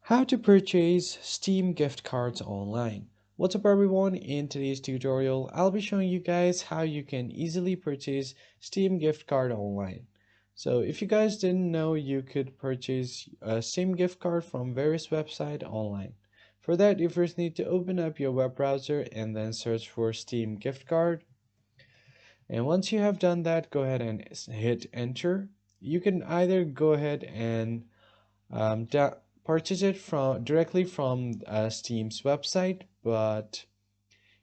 How to purchase Steam gift cards online. What's up everyone, in today's tutorial I'll be showing you guys how you can easily purchase Steam gift card online. So if you guys didn't know, you could purchase a Steam gift card from various websites online. For that, you first need to open up your web browser and then search for Steam gift card. And once you have done that, go ahead and hit enter. You can either go ahead and um, purchase it from directly from Steam's website, but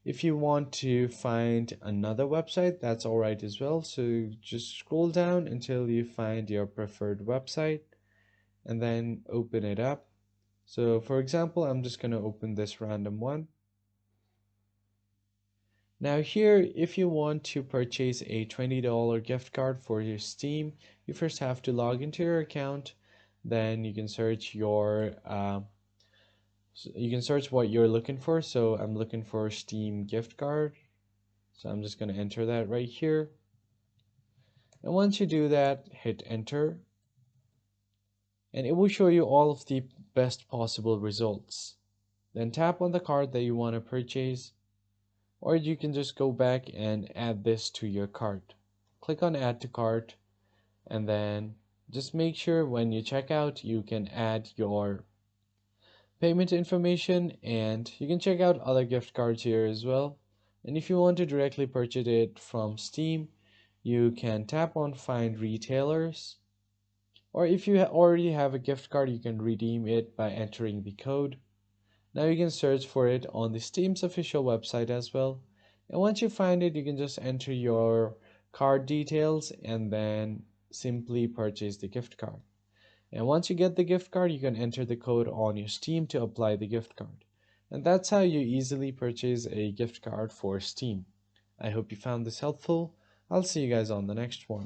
if you want to find another website, that's all right as well. So just scroll down until you find your preferred website and then open it up. So for example, I'm just going to open this random one. Now here, if you want to purchase a $20 gift card for your Steam, you first have to log into your account. Then you can search what you're looking for. So I'm looking for Steam gift card. So I'm just going to enter that right here. And once you do that, hit enter. And it will show you all of the best possible results. Then tap on the card that you want to purchase. Or you can just go back and add this to your cart. Click on add to cart. And then just make sure when you check out, you can add your payment information, and you can check out other gift cards here as well. And if you want to directly purchase it from Steam, you can tap on find retailers, or if you already have a gift card, you can redeem it by entering the code. Now you can search for it on the Steam's official website as well, and once you find it, you can just enter your card details and then simply purchase the gift card. And once you get the gift card, you can enter the code on your Steam to apply the gift card. And that's how you easily purchase a gift card for Steam. I hope you found this helpful. I'll see you guys on the next one.